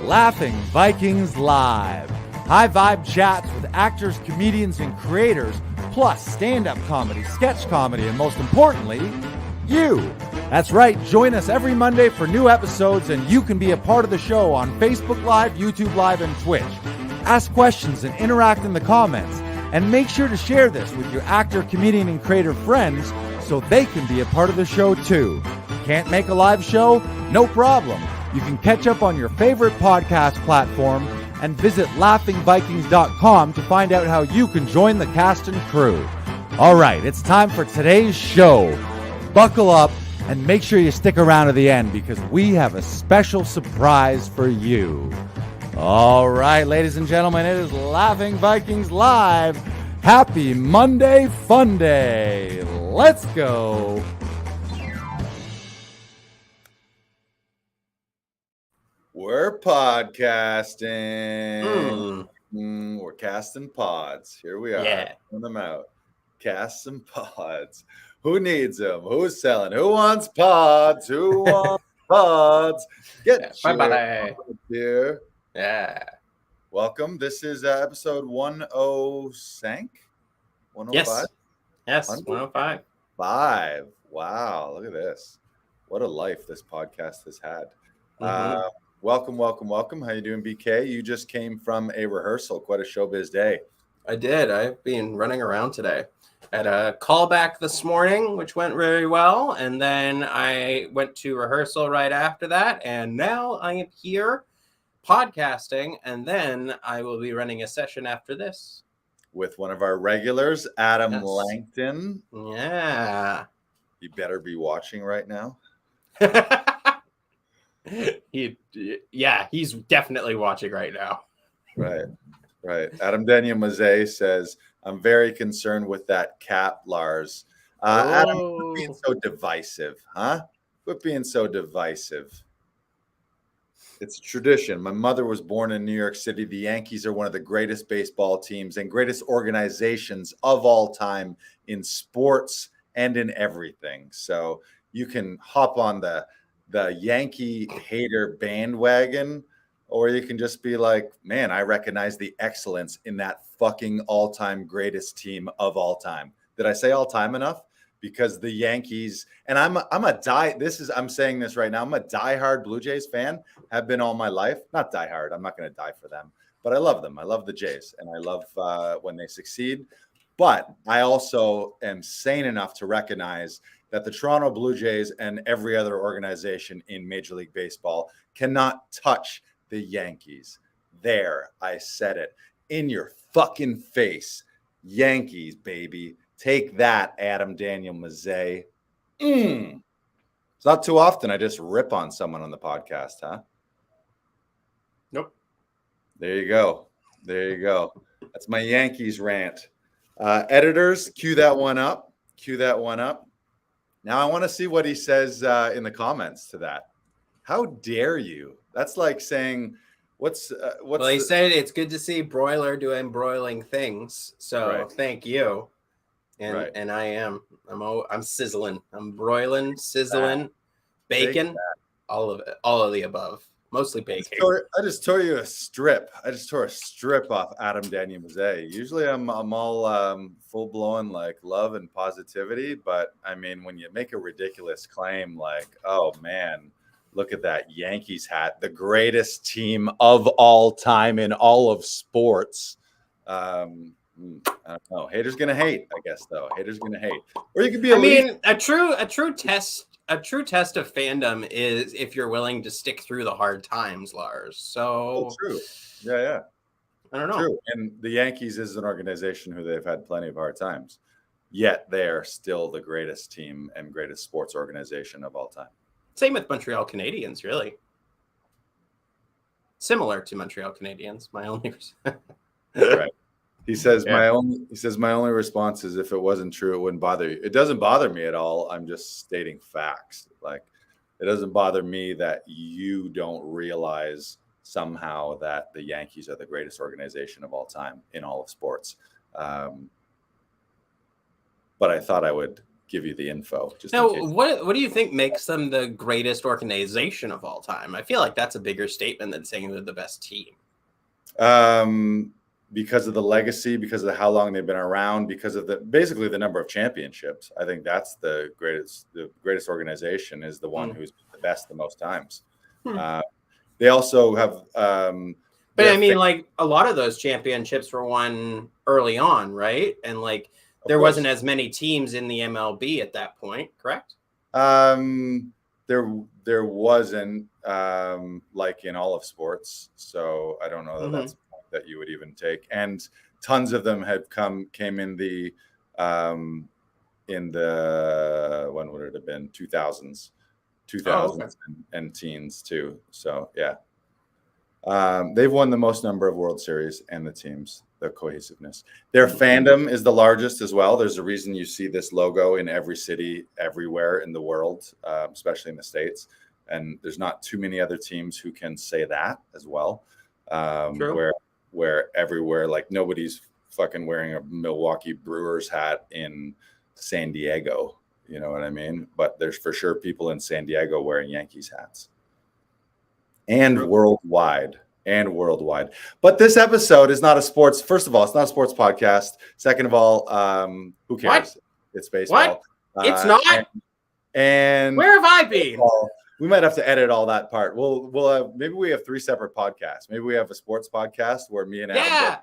Laughing Vikings Live. High vibe chats with actors, comedians, and creators, plus stand-up comedy, sketch comedy, and most importantly, you. That's right, join us every Monday for new episodes, and you can be a part of the show on Facebook Live, YouTube Live, and Twitch. Ask questions and interact in the comments, and make sure to share this with your actor, comedian, and creator friends so they can be a part of the show too. Can't make a live show? No problem. You can catch up on your favorite podcast platform and visit laughingvikings.com to find out how you can join the cast and crew. All right, it's time for today's show. Buckle up and make sure you stick around to the end because we have a special surprise for you. All right, ladies and gentlemen, it is Laughing Vikings Live. Happy Monday Fun Day. Let's go. We're podcasting. We're casting pods. Here we are. Yeah. Put them out. Cast some pods. Who needs them? Who's selling? Who wants pods? Who wants pods? Get here. Yeah. Welcome. This is episode 105. Yes, 105. 5. Wow, look at this. What a life this podcast has had. Welcome. How you doing, BK? You just came from a rehearsal. Quite a showbiz day. I did. I've been running around today. Had a callback this morning, which went very well. And then I went to rehearsal right after that. And now I am here podcasting. And then I will be running a session after this. With one of our regulars, Adam Yes. Langton. Yeah. You better be watching right now. He's definitely watching right now. Right. Adam Daniel Mazet says, I'm very concerned with that cap, Lars. Adam, quit being so divisive, huh? Quit being so divisive. It's a tradition. My mother was born in New York City. The Yankees are one of the greatest baseball teams and greatest organizations of all time in sports and in everything. So you can hop on the Yankee hater bandwagon, or you can just be like, man, I recognize the excellence in that fucking all-time greatest team of all time. Did I say all time enough? Because the Yankees, and I'm saying this right now, I'm a diehard Blue Jays fan, have been all my life. Not diehard, I'm not going to die for them, but I love them. I love the Jays, and I love when they succeed. But I also am sane enough to recognize that the Toronto Blue Jays and every other organization in Major League Baseball cannot touch the Yankees. There, I said it. In your fucking face. Yankees, baby. Take that, Adam Daniel Mazet. It's not too often I just rip on someone on the podcast, huh? Nope. There you go. That's my Yankees rant. Editors, cue that one up. Now I want to see what he says in the comments to that. How dare you? That's like saying, what's well, he said it's good to see Broiler doing broiling things. So Right. Thank you. And Right. and I'm sizzling. I'm broiling, sizzling, bacon, all of it, all of the above. Mostly bacon. I just tore you a strip. I just tore a strip off Adam Daniel Mazet. Usually I'm all full blown like love and positivity, but I mean when you make a ridiculous claim like, oh man, look at that Yankees hat, the greatest team of all time in all of sports. I don't know. Haters gonna hate, I guess though. Haters gonna hate. Or you could be a true test of fandom is if you're willing to stick through the hard times, Lars. So true. Yeah. I don't know. True. And the Yankees is an organization who they've had plenty of hard times. Yet they're still the greatest team and greatest sports organization of all time. Same with Montreal Canadiens, really. Similar to Montreal Canadiens. My only right. He says my only response is if it wasn't true, it wouldn't bother you. It doesn't bother me at all. I'm just stating facts. Like it doesn't bother me that you don't realize somehow that the Yankees are the greatest organization of all time in all of sports. But I thought I would give you the info. Just now, in case. what do you think makes them the greatest organization of all time? I feel like that's a bigger statement than saying they're the best team. Because of the legacy, because of how long they've been around, because of basically the number of championships. I think that's the greatest organization is the one who's the best the most times. They also have, but I mean, like a lot of those championships were won early on, right? And like there wasn't as many teams in the MLB at that point, correct? There wasn't, like in all of sports. So I don't know that that's a point that you would even take. And tons of them came in the when would it have been 2000s and teens too. So yeah. They've won the most number of World Series and the teams, the cohesiveness. Their fandom is the largest as well. There's a reason you see this logo in every city, everywhere in the world, especially in the States. And there's not too many other teams who can say that as well. Where everywhere, like nobody's fucking wearing a Milwaukee Brewers hat in San Diego. You know what I mean? But there's for sure people in San Diego wearing Yankees hats. And worldwide. But this episode is not a sports. First of all, it's not a sports podcast. Second of all, who cares? What? It's baseball. What? It's not. And where have I been? We might have to edit all that part. We'll maybe we have 3 separate podcasts. Maybe we have a sports podcast where me and Adam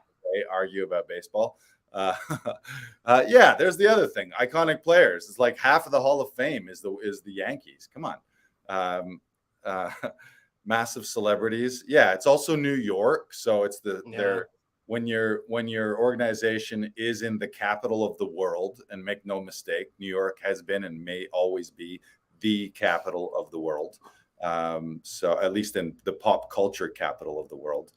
argue about baseball. There's the other thing. Iconic players. It's like half of the Hall of Fame is the Yankees. Come on. Massive celebrities. Yeah, it's also New York. So it's when your organization is in the capital of the world, and make no mistake, New York has been and may always be the capital of the world. So at least in the pop culture capital of the world,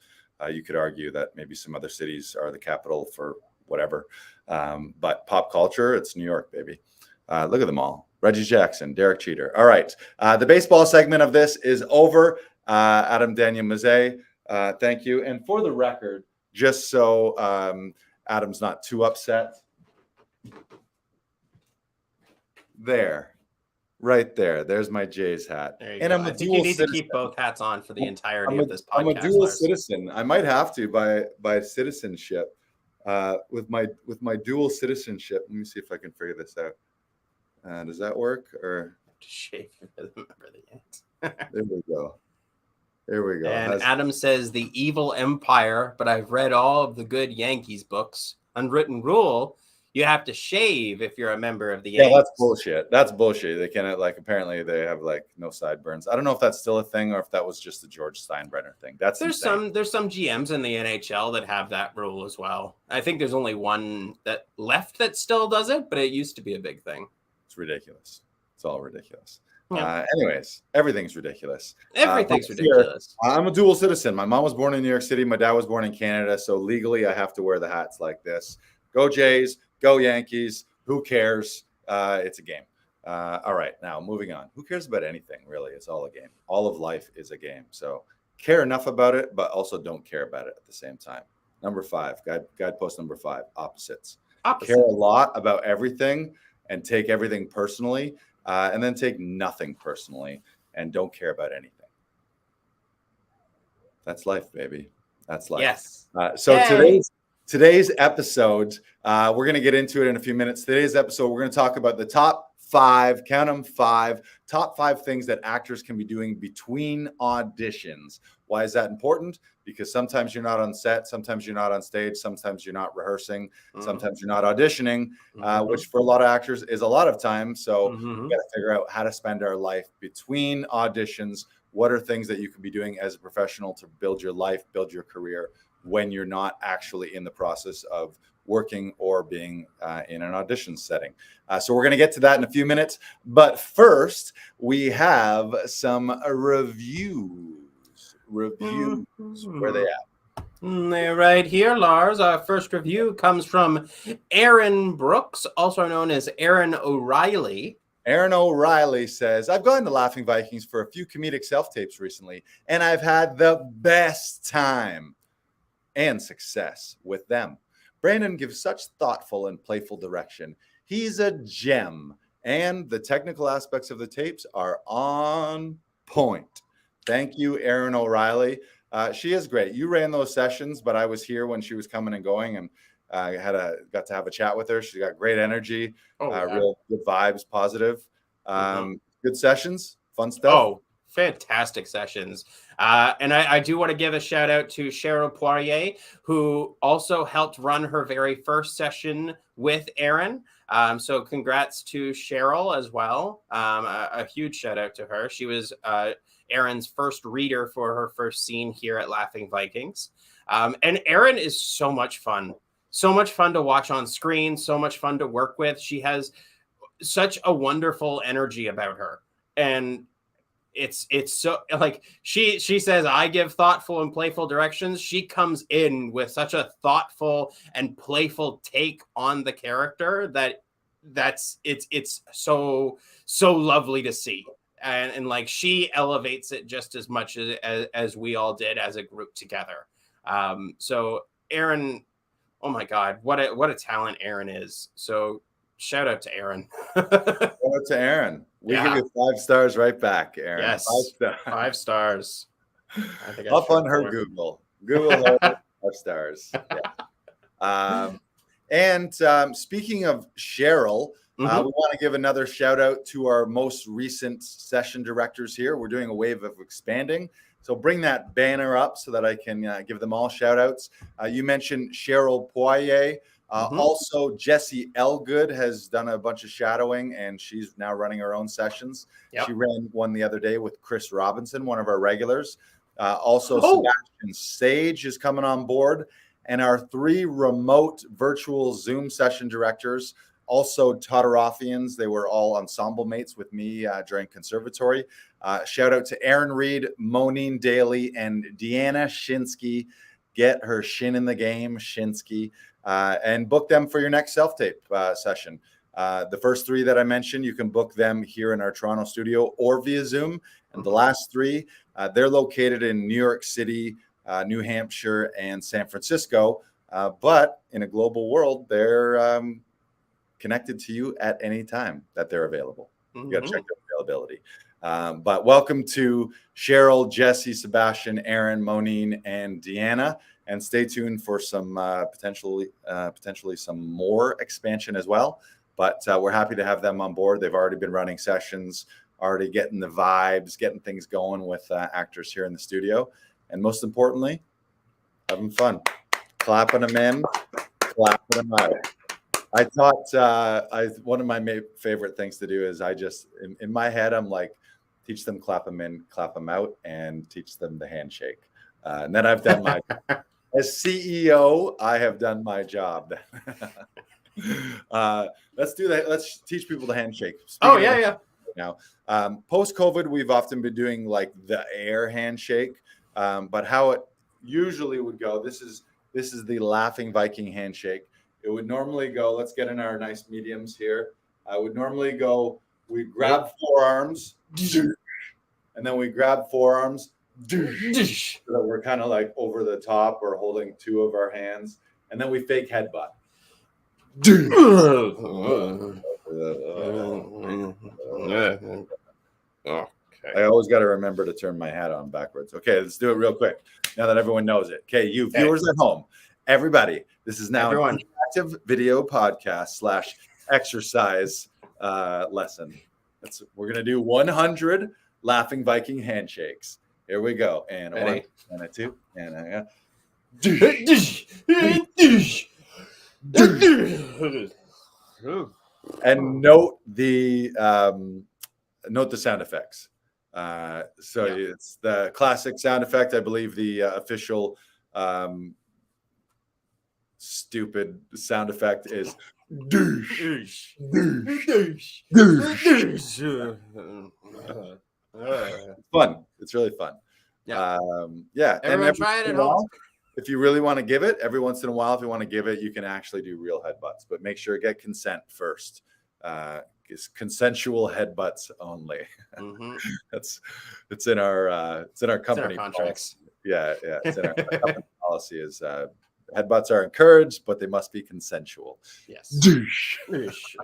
you could argue that maybe some other cities are the capital for whatever. But pop culture, it's New York, baby. Look at them all. Reggie Jackson, Derek Jeter. All right. The baseball segment of this is over. Adam Daniel Mazet, thank you. And for the record, just so Adam's not too upset, right there's my Jays hat. And I'm I think you need to keep both hats on for the entirety of this podcast. I'm a dual citizen. I might have to by citizenship. With my dual citizenship. Let me see if I can figure this out. Does that work? Or shave remember the Yanks. There we go. And Adam says the evil empire, but I've read all of the good Yankees books. Unwritten rule, you have to shave if you're a member of the Yankees. Yeah, that's bullshit. They cannot, like, apparently they have like no sideburns. I don't know if that's still a thing or if that was just the George Steinbrenner thing. There's some GMs in the NHL that have that rule as well. I think there's only one that left that still does it, but it used to be a big thing. It's ridiculous. It's all ridiculous. Yeah. Anyways, everything's ridiculous. Everything's ridiculous. I'm a dual citizen. My mom was born in New York City. My dad was born in Canada. So legally, I have to wear the hats like this. Go Jays. Go Yankees. Who cares? It's a game. All right. Now, moving on. Who cares about anything, really? It's all a game. All of life is a game. So care enough about it, but also don't care about it at the same time. Number 5, guidepost number 5, opposites. Care a lot about everything and take everything personally. And then take nothing personally and don't care about anything. That's life, baby. That's life. Yes. Today's episode, we're going to get into it in a few minutes. Today's episode, we're going to talk about the top 5, count them 5, top 5 things that actors can be doing between auditions. Why is that important? Because sometimes you're not on set, sometimes you're not on stage, sometimes you're not rehearsing, sometimes you're not auditioning, which for a lot of actors is a lot of time. So we got to figure out how to spend our life between auditions. What are things that you can be doing as a professional to build your life, build your career when you're not actually in the process of working or being in an audition setting. So we're going to get to that in a few minutes. But first, we have some reviews. Where are they at? They're right here, Lars. Our first review comes from Aaron Brooks, also known as Aaron O'Reilly. Aaron O'Reilly says, I've gone to Laughing Vikings for a few comedic self-tapes recently, and I've had the best time and success with them. Brandon gives such thoughtful and playful direction. He's a gem, and the technical aspects of the tapes are on point. Thank you, Erin O'Reilly. She is great. You ran those sessions, but I was here when she was coming and going, and got to have a chat with her. She's got great energy, real good vibes, positive. Good sessions, fun stuff. Oh, fantastic sessions. And I do want to give a shout out to Cheryl Poirier, who also helped run her very first session with Erin. So congrats to Cheryl as well. A huge shout out to her. She was Erin's first reader for her first scene here at Laughing Vikings. And Erin is so much fun. So much fun to watch on screen, so much fun to work with. She has such a wonderful energy about her. And it's so, like, she says, I give thoughtful and playful directions. She comes in with such a thoughtful and playful take on the character it's so lovely to see. And like, she elevates it just as much as we all did as a group together. So Erin, oh my God, what a talent Erin is. So shout out to Erin. Shout out to Erin. We give you 5 stars right back, Erin. Yes, 5 stars. I think up on her Google her 5 stars. Yeah. And speaking of Cheryl, we want to give another shout out to our most recent session directors here. We're doing a wave of expanding. So bring that banner up so that I can give them all shout outs. You mentioned Cheryl Poirier. Also, Jessie Elgood has done a bunch of shadowing, and she's now running her own sessions. She ran one the other day with Chris Robinson, one of our regulars. Sebastian Sage is coming on board. And our 3 remote virtual Zoom session directors, also Todorofians. They were all ensemble mates with me during conservatory. Shout out to Aaron Reed, Monine Daly, and Deanna Shinsky. Get her shin in the game, Shinsky, and book them for your next self-tape session. The first 3 that I mentioned, you can book them here in our Toronto studio or via Zoom. And the last 3, they're located in New York City, New Hampshire, and San Francisco. But in a global world, they're connected to you at any time that they're available. You got to check their availability. But welcome to Cheryl, Jessie, Sebastian, Aaron, Monine, and Deanna. And stay tuned for some potentially some more expansion as well. But we're happy to have them on board. They've already been running sessions, already getting the vibes, getting things going with actors here in the studio. And most importantly, having fun, clapping them in, clapping them out. I thought one of my favorite things to do is I just, in my head, I'm like, teach them, clap them in, clap them out, and teach them the handshake. And then I've done my, as CEO, I have done my job. Let's do that. Let's teach people the handshake. Now, post-COVID, we've often been doing like the air handshake. But how it usually would go, this is the Laughing Viking handshake. It would normally go, let's get in our nice mediums here. I would normally go, we grab forearms, and then we grab forearms, so that we're kind of like over the top or holding 2 of our hands, and then we fake headbutt. I always got to remember to turn my hat on backwards. Okay, let's do it real quick. Now that everyone knows it. Okay, you viewers at home, everybody, this is now an interactive video podcast / exercise lesson. We're going to do 100 Laughing Viking handshakes. Here we go. And a 1, and a 2, and a... And note the sound effects. It's the classic sound effect. I believe the official stupid sound effect is fun. It's really fun. Everyone try it at home. If you really want to give it, every once in a while, if you want to give it, you can actually do real headbutts, but make sure to get consent first. It's consensual headbutts only. It's in our company contracts. It's in our company policy is headbutts are encouraged, but they must be consensual. Yes.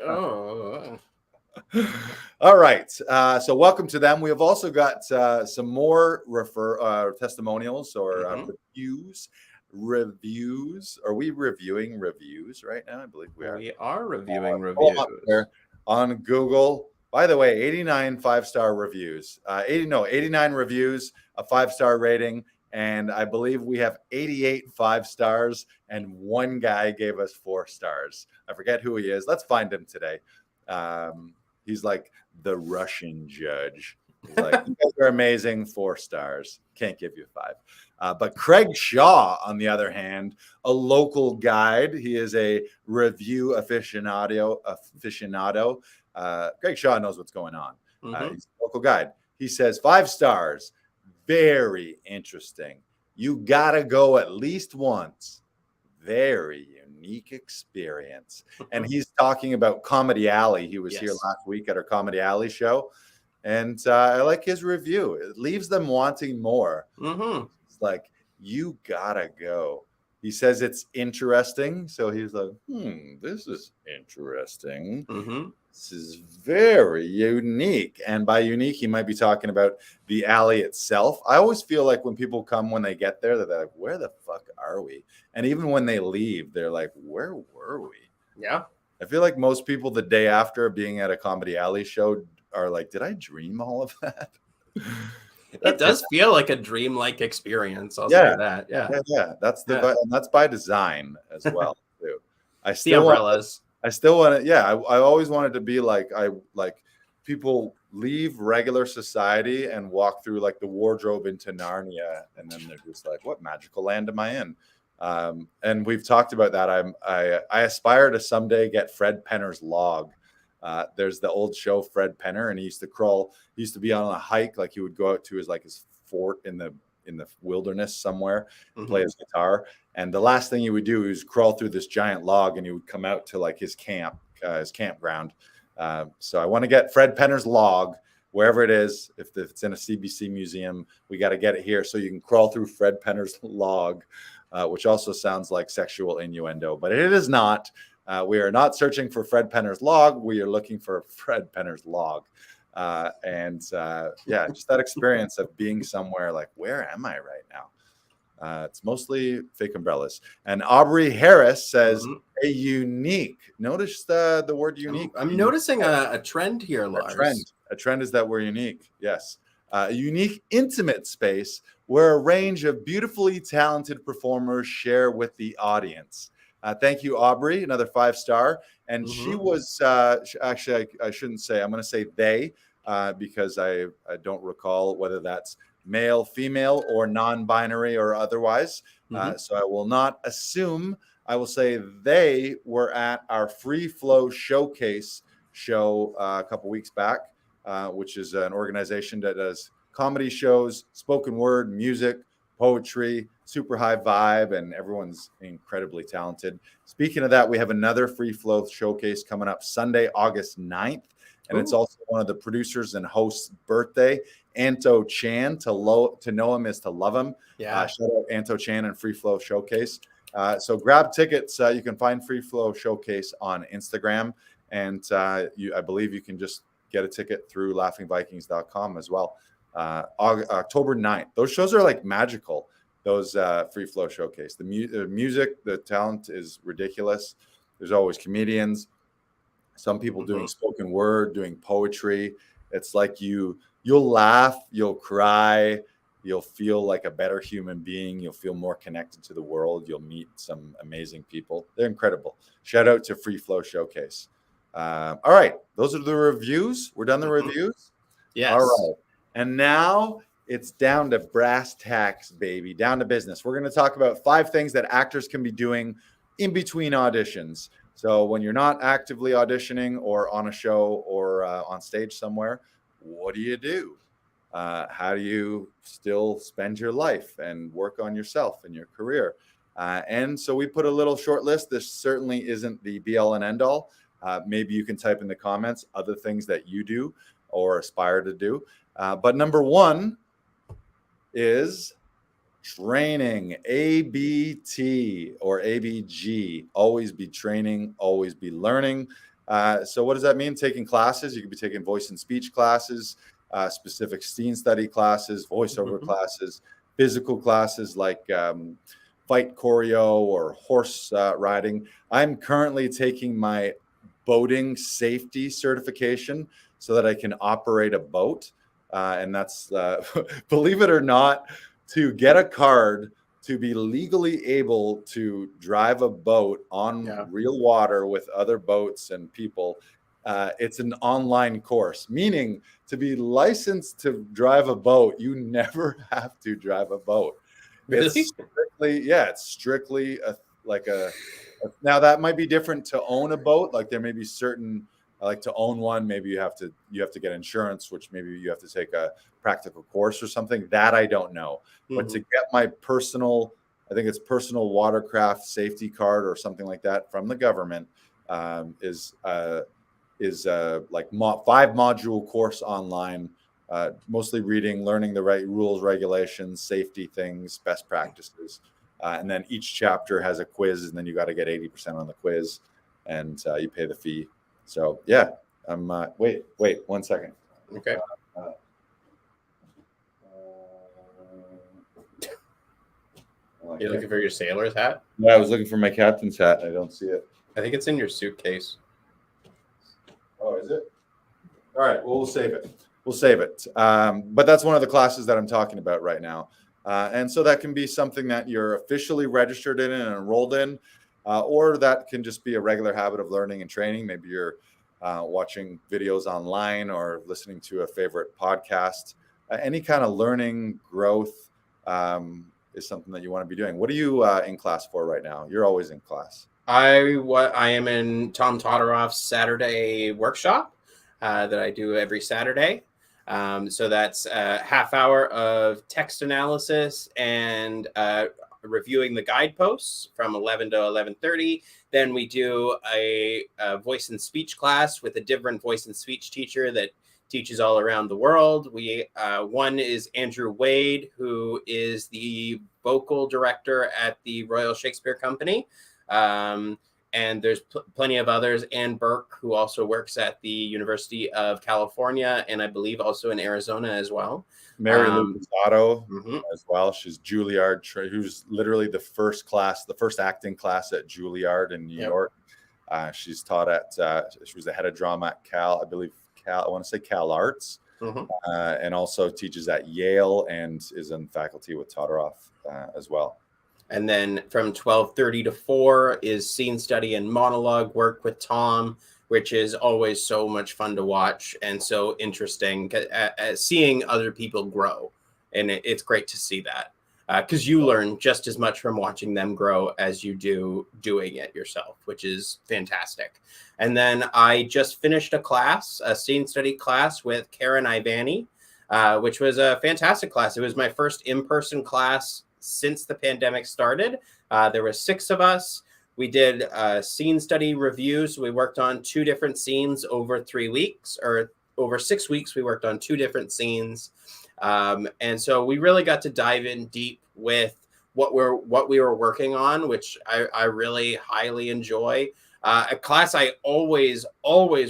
Oh. All right. So welcome to them. We have also got some more testimonials or reviews. Reviews. Are we reviewing reviews right now? I believe we are. We are reviewing Go up reviews. there on Google. By the way, 89 5-star reviews. 89 reviews, a 5-star rating. And I believe we have 88 5 stars, and one guy gave us 4 stars. I forget who he is. Let's find him today. He's like the Russian judge. He's like, you guys are amazing, 4 stars. Can't give you 5. But Craig Shaw, on the other hand, a local guide. He is a review aficionado. Craig Shaw knows what's going on. He's a local guide. He says 5 stars. Very interesting. You gotta go at least once. Very unique experience. And he's talking about Comedy Alley. He was here last week at our Comedy Alley show. And I like his review. It leaves them wanting more. It's like, you gotta go. He says it's interesting. So he's like, this is interesting. This is very unique. And by unique, he might be talking about the alley itself. I always feel like when people come, when they get there, they're like, where the fuck are we? And even when they leave, they're like, where were we? Yeah. I feel like most people the day after being at a Comedy Alley show are like, did I dream all of that? It does feel like a dreamlike experience. I'll say that. Yeah. That's by design as well, too. The umbrellas. I still want to, I always wanted to be like people leave regular society and walk through like the wardrobe into Narnia, and then they're just like, what magical land am I in? And we've talked about that. I aspire to someday get Fred Penner's log. There's the old show Fred Penner, and he used to be on a hike. Like he would go out to his fort in the wilderness somewhere, play his guitar. And the last thing he would do is crawl through this giant log, and he would come out to like his campground. So I want to get Fred Penner's log, wherever it is. If it's in a CBC museum, we got to get it here so you can crawl through Fred Penner's log, which also sounds like sexual innuendo, but it is not. We are not searching for Fred Penner's log. We are looking for Fred Penner's log. Just that experience of being somewhere like, where am I right now? It's mostly fake umbrellas. And Aubrey Harris says a unique. Notice the word unique. I'm noticing a trend here, Lars. A trend is that we're unique. Yes. A unique, intimate space where a range of beautifully talented performers share with the audience. Thank you, Aubrey. Another 5-star. And she was actually, I shouldn't say, I'm going to say they, because I don't recall whether that's male, female, or non-binary or otherwise. So I will not assume. I will say they were at our Free Flow Showcase show a couple weeks back, which is an organization that does comedy shows, spoken word, music, poetry, super high vibe, and everyone's incredibly talented. Speaking of that, we have another Free Flow Showcase coming up Sunday, August 9th. And it's also one of the producers and hosts' birthday. Anto Chan, to know him is to love him. Yeah. Shout out Anto Chan and Free Flow Showcase. So grab tickets. You can find Free Flow Showcase on Instagram. And I believe you can just get a ticket through laughingvikings.com as well. October 9th. Those shows are like magical. Those Free Flow Showcase. The music, the talent is ridiculous. There's always comedians. Some people doing spoken word, doing poetry. It's like you'll laugh, you'll cry, you'll feel like a better human being. You'll feel more connected to the world. You'll meet some amazing people. They're incredible. Shout out to Free Flow Showcase. All right. Those are the reviews. We're done the reviews? Yes. All right. And now it's down to brass tacks, baby. Down to business. We're going to talk about 5 things that actors can be doing in between auditions. So when you're not actively auditioning or on a show or on stage somewhere, what do you do? How do you still spend your life and work on yourself and your career? And so we put a little short list. This certainly isn't the be all and end all. Maybe you can type in the comments other things that you do or aspire to do. But number 1 is training. ABT or ABG. Always be training, always be learning. So what does that mean? Taking classes. You could be taking voice and speech classes, specific scene study classes, voiceover classes, physical classes like fight choreo or horse riding. I'm currently taking my boating safety certification so that I can operate a boat. And that's, believe it or not, to get a card to be legally able to drive a boat on real water with other boats and people. It's an online course, meaning to be licensed to drive a boat, you never have to drive a boat. Really? It's strictly now that might be different to own a boat. Like there may be certain, like to own one, maybe you have to get insurance, which maybe you have to take a practical course or something. That I don't know. But to get my personal, I think it's personal watercraft safety card or something like that from the government, is like 5-module course online, mostly reading, learning the right rules, regulations, safety things, best practices. And then each chapter has a quiz, and then you got to get 80% on the quiz, and you pay the fee. So yeah, I'm wait 1 second. Okay. You're looking for your sailor's hat? Yeah, I was looking for my captain's hat. I don't see it. I think it's in your suitcase. Oh, is it? All right. Well, we'll save it. But that's one of the classes that I'm talking about right now. And so that can be something that you're officially registered in and enrolled in, or that can just be a regular habit of learning and training. Maybe you're watching videos online or listening to a favorite podcast. Any kind of learning, growth is something that you want to be doing. What are you in class for right now? You're always in class. I am in Tom Todoroff's Saturday workshop that I do every Saturday. So that's a half hour of text analysis and reviewing the guideposts from 11 to 11:30. Then we do a voice and speech class with a different voice and speech teacher that teaches all around the world. One is Andrew Wade, who is the vocal director at the Royal Shakespeare Company. And there's plenty of others. Ann Burke, who also works at the University of California, and I believe also in Arizona as well. Mary Lou Pizzato as well. She's Juilliard, who's literally the first acting class at Juilliard in New York. She's taught at, she was the head of drama at Cal, I believe I want to say Cal Arts, and also teaches at Yale and is in faculty with Todoroff as well. And then from 12:30 to 4 is scene study and monologue work with Tom, which is always so much fun to watch and so interesting, seeing other people grow. And it's great to see that because you learn just as much from watching them grow as you do doing it yourself, which is fantastic. And then I just finished a scene study class with Karen Ivani, which was a fantastic class. It was my first in-person class since the pandemic started. There were 6 of us. We did scene study reviews. We worked on 2 different scenes over 3 weeks, or over 6 weeks. We worked on 2 different scenes. And so we really got to dive in deep with what we were working on, which I really highly enjoy. A class I always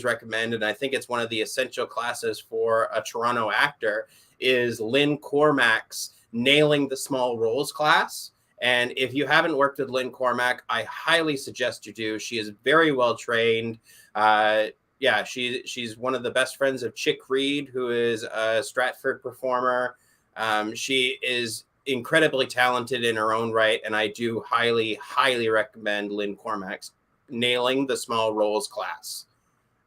recommend, and I think it's one of the essential classes for a Toronto actor, is Lynn Cormack's Nailing the Small Roles class. And if you haven't worked with Lynn Cormack, I highly suggest you do. She is very well trained. She's one of the best friends of Chick Reed, who is a Stratford performer. She is incredibly talented in her own right, and I do highly recommend Lynn Cormack's Nailing the Small Roles class.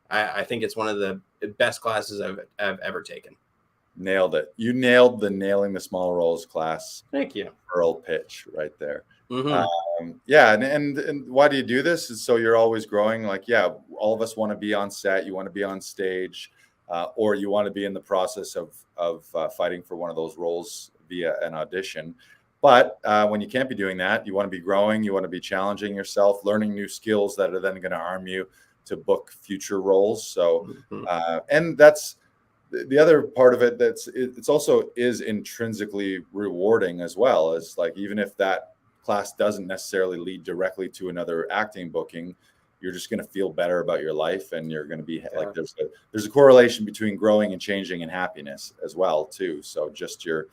I think it's one of the best classes I've ever taken. Nailed it. You nailed the Nailing the Small Roles class. Thank you. Pearl pitch right there. And why do you do this? Is so you're always growing. Like, all of us want to be on set. You want to be on stage, or you want to be in the process of fighting for one of those roles via an audition. But when you can't be doing that, you want to be growing. You want to be challenging yourself, learning new skills that are then going to arm you to book future roles. So, and that's the other part of it. It's also is intrinsically rewarding as well, as like, even if that class doesn't necessarily lead directly to another acting booking, you're just going to feel better about your life, and you're going to be like, there's a correlation between growing and changing and happiness as well too. So just your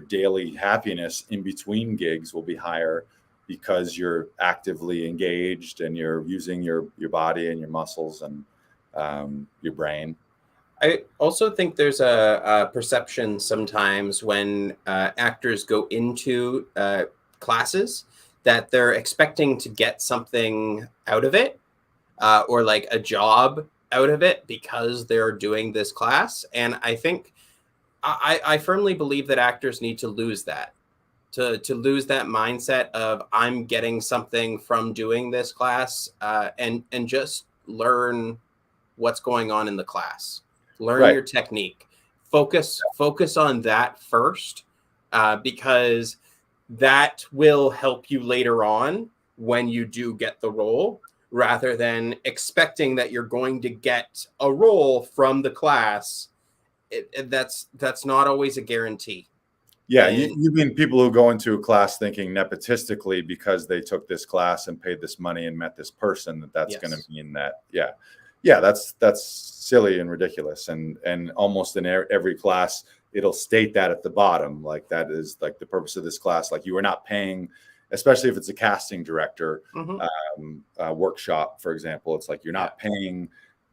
daily happiness in between gigs will be higher because you're actively engaged and you're using your body and your muscles and your brain. I also think there's a perception sometimes when actors go into classes that they're expecting to get something out of it, or like a job out of it because they're doing this class. And I think I firmly believe that actors need to lose that, to lose that mindset of I'm getting something from doing this class, and just learn what's going on in the class. Learn Right. your technique. Focus on that first, because that will help you later on when you do get the role, rather than expecting that you're going to get a role from the class. That's not always a guarantee. Yeah, And you mean people who go into a class thinking nepotistically because they took this class and paid this money and met this person, that's going to mean that, yeah, that's silly and ridiculous. And almost in every class, it'll state that at the bottom, like that is like the purpose of this class. Like you are not paying, especially if it's a casting director workshop, for example. It's like you're not paying.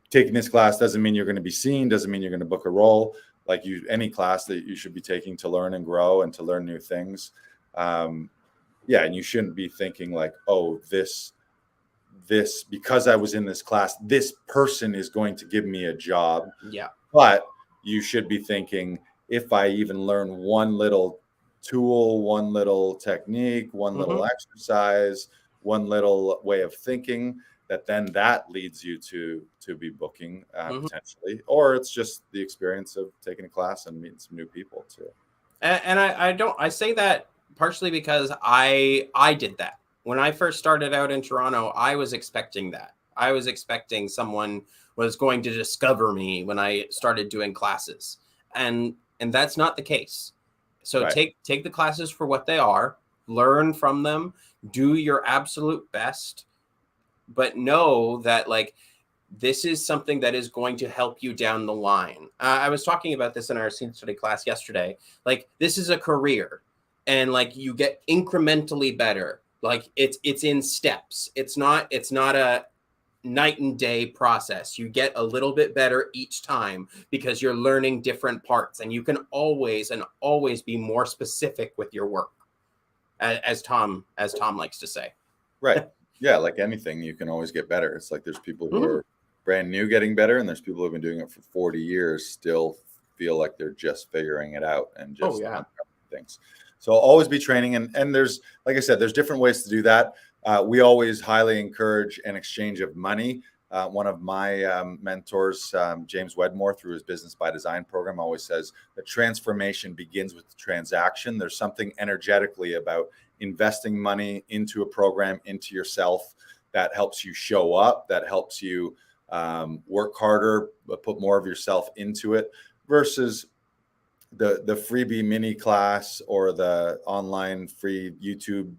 Taking this class doesn't mean you're going to be seen, doesn't mean you're going to book a role. Like any class that you should be taking to learn and grow and to learn new things. And you shouldn't be thinking like, oh, this because I was in this class, this person is going to give me a job. Yeah. But you should be thinking, if I even learn one little tool, one little technique, one little exercise, one little way of thinking, that leads you to be booking potentially, or it's just the experience of taking a class and meeting some new people too. And I say that partially because I did that when I first started out in Toronto. I was expecting that. I was expecting someone was going to discover me when I started doing classes, and that's not the case. So take the classes for what they are, learn from them, do your absolute best, but know that like this is something that is going to help you down the line. I was talking about this in our scene study class yesterday. Like this is a career, and like you get incrementally better. Like it's in steps. It's not a night and day process. You get a little bit better each time because you're learning different parts, and you can always be more specific with your work, as Tom likes to say. Right. Yeah, like anything, you can always get better. It's like there's people who are brand new getting better, and there's people who have been doing it for 40 years still feel like they're just figuring it out and just things. So always be training, and there's, like I said, there's different ways to do that. We always highly encourage an exchange of money. One of my mentors, James Wedmore, through his Business by Design program, always says that transformation begins with the transaction. There's something energetically about investing money into a program, into yourself, that helps you show up, that helps you work harder, but put more of yourself into it, versus the freebie mini class or the online free YouTube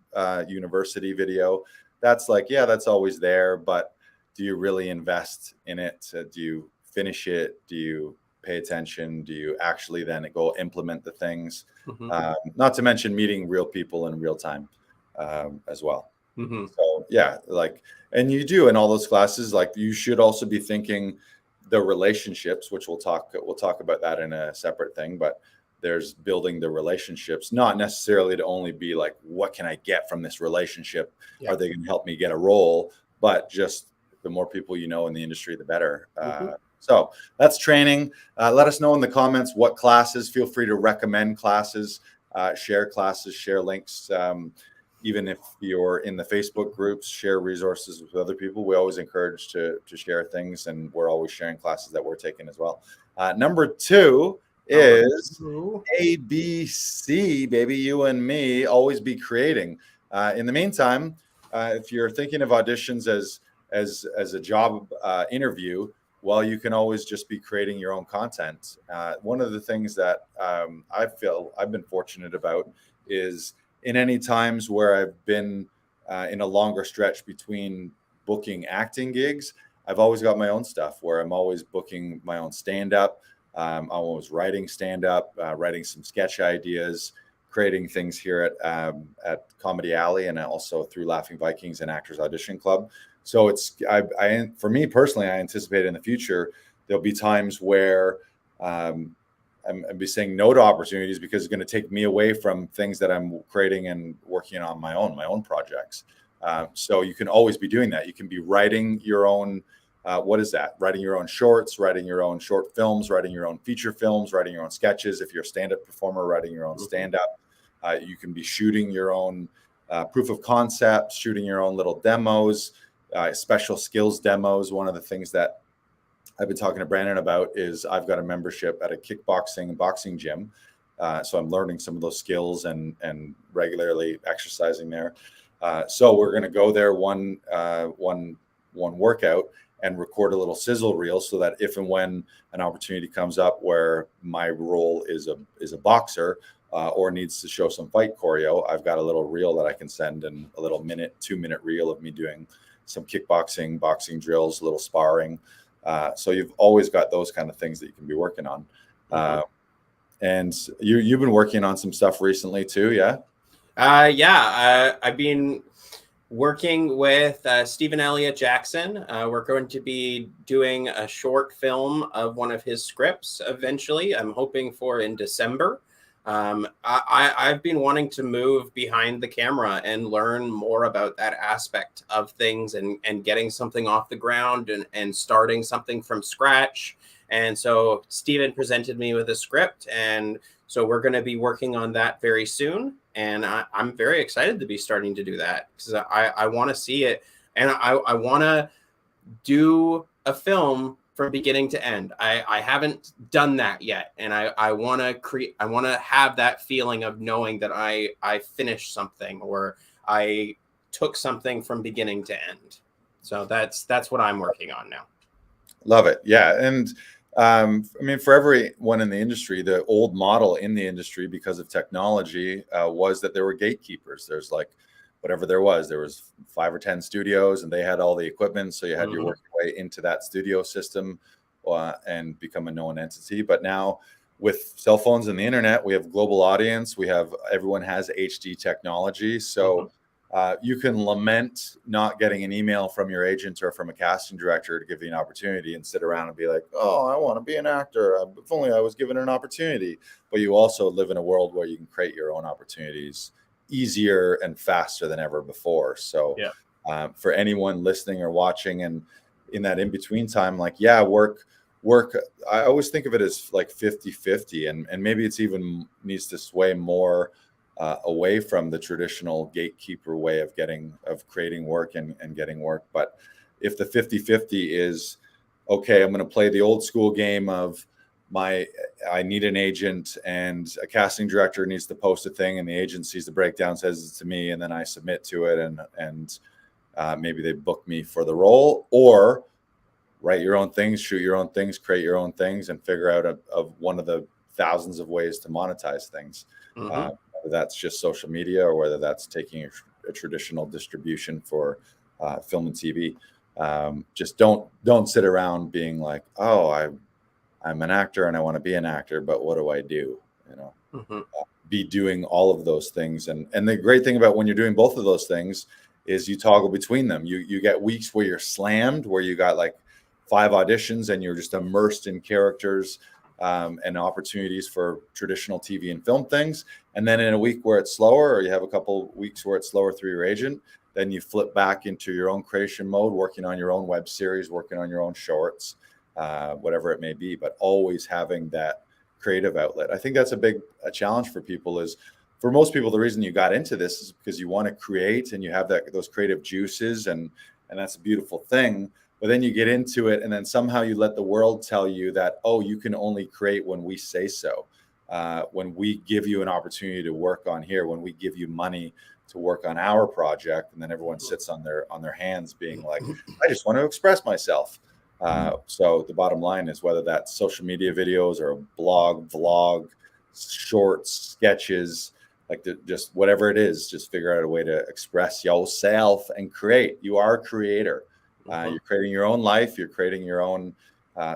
university video. That's like, yeah, that's always there, but do you really invest in it? Do you finish it? Do you pay attention? Do you actually then go implement the things? Not to mention meeting real people in real time as well. So yeah, like, and you do in all those classes, like you should also be thinking the relationships, which we'll talk about that in a separate thing, but there's building the relationships, not necessarily to only be like, what can I get from this relationship? Are they going to help me get a role? But just the more people you know in the industry, the better. So that's training. Let us know in the comments what classes. Feel free to recommend classes, share links. Even if you're in the Facebook groups, share resources with other people. We always encourage to share things, and we're always sharing classes that we're taking as well. Number 2 is ABC, baby. You and me, always be creating. In the meantime, if you're thinking of auditions as a job interview, well, you can always just be creating your own content. One of the things that I feel I've been fortunate about is in any times where I've been in a longer stretch between booking acting gigs, I've always got my own stuff where I'm always booking my own stand-up. I'm always writing stand-up, writing some sketch ideas, creating things here at Comedy Alley, and also through Laughing Vikings and Actors Audition Club. So it's for me personally, I anticipate in the future there'll be times where I'm be saying no to opportunities because it's going to take me away from things that I'm creating and working on my own projects. So you can always be doing that. You can be writing your own. What is that? Writing your own shorts, writing your own short films, writing your own feature films, writing your own sketches. If you're a stand-up performer, writing your own stand-up. You can be shooting your own proof of concept, shooting your own little demos, special skills demos. One of the things that I've been talking to Brandon about is I've got a membership at a kickboxing and boxing gym. So I'm learning some of those skills and regularly exercising there. So we're going to go there one workout and record a little sizzle reel so that if and when an opportunity comes up where my role is a boxer or needs to show some fight choreo, I've got a little reel that I can send, and a little 2-minute reel of me doing some kickboxing, boxing drills, a little sparring. So you've always got those kind of things that you can be working on. And you've been working on some stuff recently too, yeah? I've been working with Stephen Elliott Jackson. We're going to be doing a short film of one of his scripts eventually. I'm hoping for in December. I've been wanting to move behind the camera and learn more about that aspect of things and getting something off the ground and starting something from scratch. And so Stephen presented me with a script, and so we're going to be working on that very soon. And I'm very excited to be starting to do that because I want to see it. And I want to do a film from beginning to end. I haven't done that yet. And I want to have that feeling of knowing that I finished something or I took something from beginning to end. So that's what I'm working on now. Love it. Yeah. And I mean, for everyone in the industry, the old model in the industry, because of technology, was that there were gatekeepers. There's like whatever there was 5 or 10 studios, and they had all the equipment. So you had your work your way into that studio system and become a known entity. But now with cell phones and the internet, we have global audience. Everyone has HD technology. So you can lament not getting an email from your agent or from a casting director to give you an opportunity and sit around and be like, oh, I want to be an actor. If only I was given an opportunity. But you also live in a world where you can create your own opportunities easier and faster than ever before. So for anyone listening or watching and in that in-between time, like, work, I always think of it as like 50-50, and maybe it's even needs to sway more away from the traditional gatekeeper way of creating work and getting work. But if the 50-50 is, okay, I'm going to play the old school game of I need an agent and a casting director needs to post a thing and the agent sees the breakdown, says it to me, and then I submit to it and maybe they book me for the role, or write your own things, shoot your own things, create your own things, and figure out of one of the thousands of ways to monetize things. Whether that's just social media or whether that's taking a traditional distribution for film and TV. Just don't sit around being like, oh, I'm an actor and I want to be an actor, but what do I do? Be doing all of those things. And the great thing about when you're doing both of those things is you toggle between them. You get weeks where you're slammed, where you got like 5 auditions and you're just immersed in characters and opportunities for traditional TV and film things. And then in a week where it's slower, or you have a couple weeks where it's slower through your agent, then you flip back into your own creation mode, working on your own web series, working on your own shorts, whatever it may be, but always having that creative outlet. I think that's a challenge for people. Is for most people, the reason you got into this is because you want to create and you have those creative juices, and that's a beautiful thing. But then you get into it, and then somehow you let the world tell you that, oh, you can only create when we say so. When we give you an opportunity to work on here, when we give you money to work on our project, and then everyone sits on their hands being like, I just want to express myself. So the bottom line is, whether that's social media videos or a blog, vlog, shorts, sketches, like just whatever it is, just figure out a way to express yourself and create. You are a creator. You're creating your own life. You're creating your own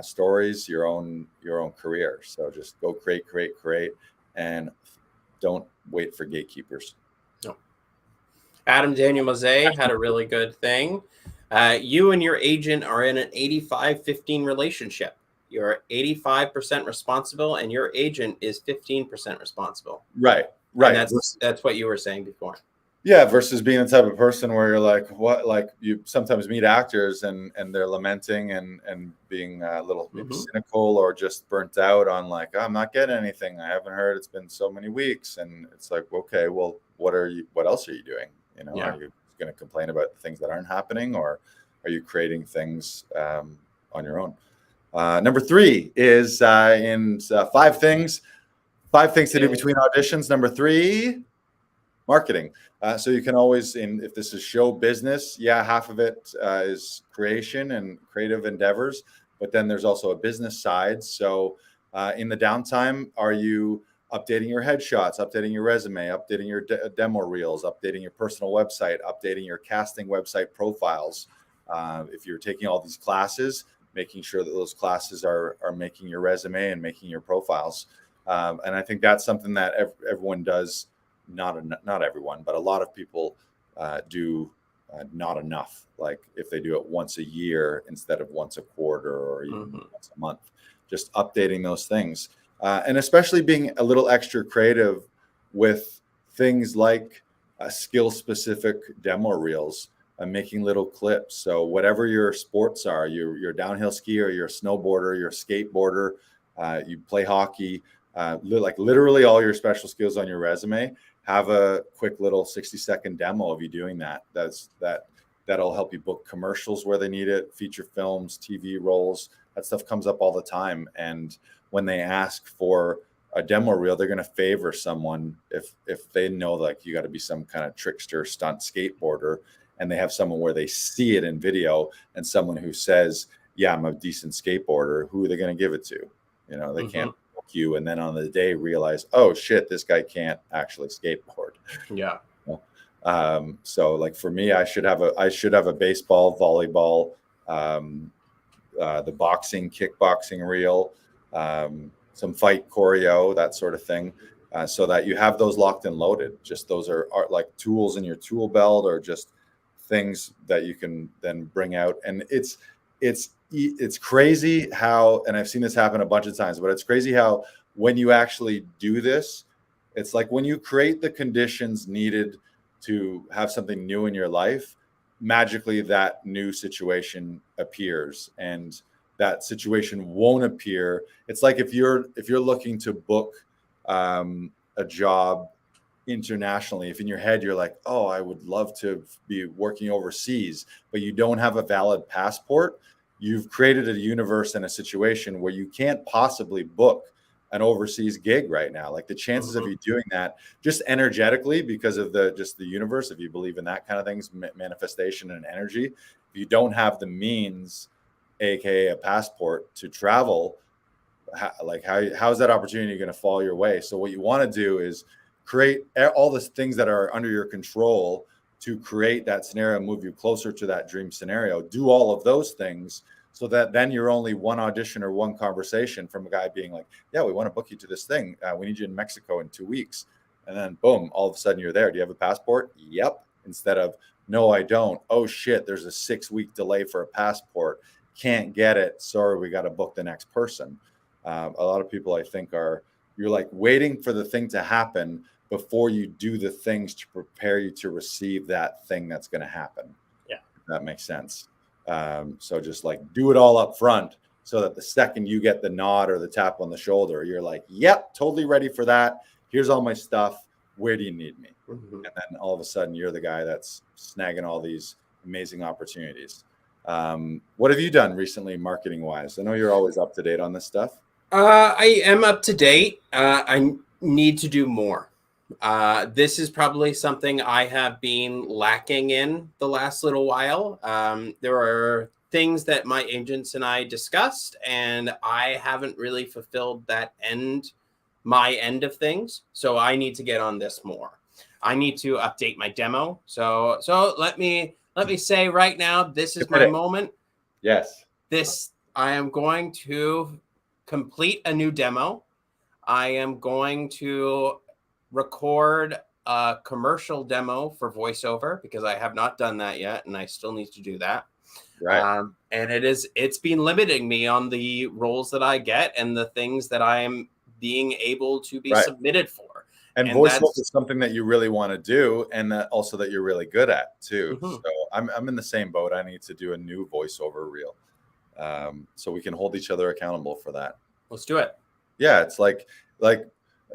stories, your own career. So just go create, and don't wait for gatekeepers. No. Adam Daniel Mazet had a really good thing. You and your agent are in an 85-15 relationship. You're 85% responsible, and your agent is 15% responsible. Right. And that's what you were saying before. Yeah, versus being the type of person where you're like, what? Like you sometimes meet actors and they're lamenting and being a little cynical or just burnt out on like, oh, I'm not getting anything. I haven't heard. It's been so many weeks, and it's like, okay, well, what else are you doing? You know, are you going to complain about things that aren't happening, or are you creating things on your own? Number 3 is in 5 things to do between auditions. Number 3, marketing. So you can always, if this is show business, half of it is creation and creative endeavors, but then there's also a business side. So in the downtime, are you updating your headshots, updating your resume, updating your demo reels, updating your personal website, updating your casting website profiles? If you're taking all these classes, making sure that those classes are making your resume and making your profiles. And I think that's something that everyone does. Not everyone, but a lot of people do not enough. Like if they do it once a year instead of once a quarter or even once a month, just updating those things. And especially being a little extra creative with things like skill-specific demo reels and making little clips. So whatever your sports are, you're a downhill skier, you're a snowboarder, you're a skateboarder, you play hockey, like literally all your special skills on your resume, have a quick little 60-second demo of you doing that. That'll help you book commercials where they need it, feature films, TV roles. That stuff comes up all the time. And when they ask for a demo reel, they're going to favor someone if they know like you got to be some kind of trickster stunt skateboarder, and they have someone where they see it in video and someone who says, yeah, I'm a decent skateboarder. Who are they going to give it to? You know, they can't book you and then on the day realize, oh shit, this guy can't actually skateboard. Yeah. So like for me, I should have a baseball, volleyball, the boxing, kickboxing reel, some fight choreo, that sort of thing, so that you have those locked and loaded. Just those are like tools in your tool belt, or just things that you can then bring out. And it's crazy how, and I've seen this happen a bunch of times, but it's crazy how when you actually do this, it's like when you create the conditions needed to have something new in your life, magically that new situation appears, and that situation won't appear. It's like if you're looking to book a job internationally, if in your head you're like, oh, I would love to be working overseas, but you don't have a valid passport, you've created a universe and a situation where you can't possibly book an overseas gig right now. Like the chances of you doing that just energetically, because of the universe, if you believe in that kind of things, manifestation and energy, if you don't have the means, aka a passport, to travel, how's that opportunity going to fall your way? So what you want to do is create all the things that are under your control to create that scenario, move you closer to that dream scenario. Do all of those things so that then you're only one audition or one conversation from a guy being like, yeah, we want to book you to this thing. We need you in Mexico in 2 weeks. And then boom, all of a sudden you're there. Do you have a passport? Yep. Instead of, no, I don't. Oh shit, there's a 6-week delay for a passport. Can't get it. Sorry, we got to book the next person. A lot of people, I think, you're like waiting for the thing to happen before you do the things to prepare you to receive that thing that's going to happen. Yeah. If that makes sense. So just like do it all up front, so that the second you get the nod or the tap on the shoulder, you're like, yep, totally ready for that. Here's all my stuff. Where do you need me? And then all of a sudden you're the guy that's snagging all these amazing opportunities. What have you done recently marketing wise? I know you're always up to date on this stuff. I am up to date. I need to do more. This is probably something I have been lacking in the last little while. There are things that my agents and I discussed, and I haven't really fulfilled my end of things. So I need to get on this more. I need to update my demo. So let me let me say right now, this is Hit my it. moment. Yes. I am going to complete a new demo. I am going to record a commercial demo for voiceover because I have not done that yet, and I still need to do that. Right. And it's been limiting me on the roles that I get and the things that I am being able to be submitted for. And voiceover is something that you really want to do, and that also that you're really good at too. So I'm in the same boat. I need to do a new voiceover reel, so we can hold each other accountable for that. Let's do it. Yeah, it's like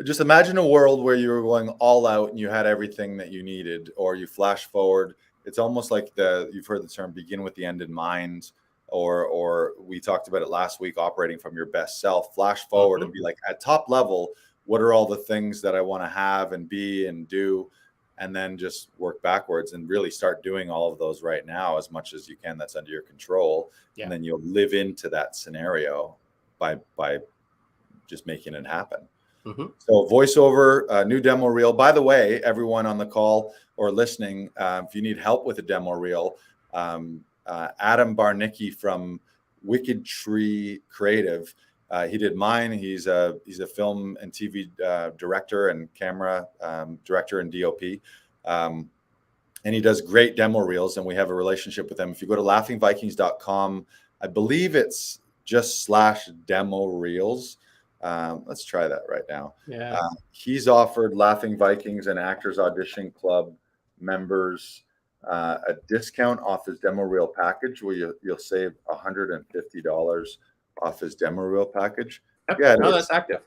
just imagine a world where you were going all out and you had everything that you needed, or you flash forward. It's almost like you've heard the term begin with the end in mind, or we talked about it last week, operating from your best self. Flash forward and be like, at top level, what are all the things that I want to have and be and do, and then just work backwards and really start doing all of those right now as much as you can that's under your control. And then you'll live into that scenario by just making it happen. So voiceover, new demo reel. By the way, everyone on the call or listening, if you need help with a demo reel, Adam Barnicki from Wicked Tree Creative, he did mine. He's a film and TV director and camera director and DOP. And he does great demo reels, and we have a relationship with him. If you go to laughingvikings.com, I believe it's just /demo reels. Let's try that right now. He's offered Laughing Vikings and Actors Audition Club members a discount off his demo reel package, where you'll save $150 off his demo reel package. That's active.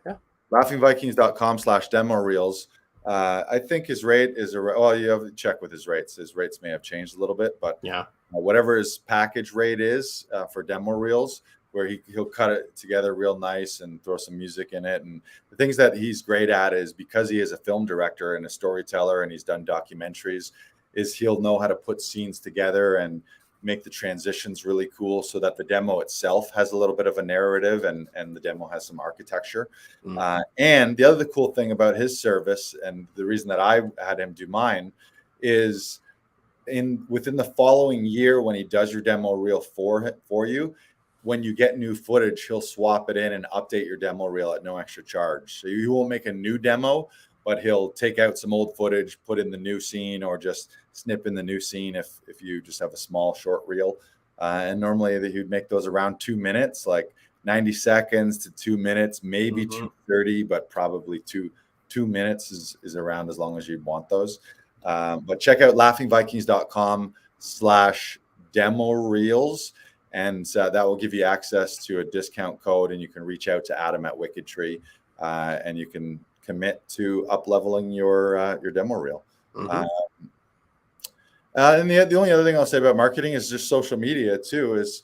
laughingvikings.com/demo reels. I think his rate is well, you have to check with his rates. His rates may have changed a little bit, but whatever his package rate is for demo reels, where he'll cut it together real nice and throw some music in it. And the things that he's great at is, because he is a film director and a storyteller and he's done documentaries, is he'll know how to put scenes together and make the transitions really cool, so that the demo itself has a little bit of a narrative and the demo has some architecture. And the other cool thing about his service, and the reason that I had him do mine, is within the following year, when he does your demo reel for you, when you get new footage, he'll swap it in and update your demo reel at no extra charge. So you won't make a new demo, but he'll take out some old footage, put in the new scene, or just snip in the new scene if you just have a small short reel. And normally he'd make those around 2 minutes, like 90 seconds to 2 minutes, maybe 2:30, but probably two minutes is around as long as you'd want those. But check out laughingvikings.com/demo reels. And that will give you access to a discount code, and you can reach out to Adam at Wicked Tree, and you can commit to up-leveling your demo reel. And the only other thing I'll say about marketing is just social media too. Is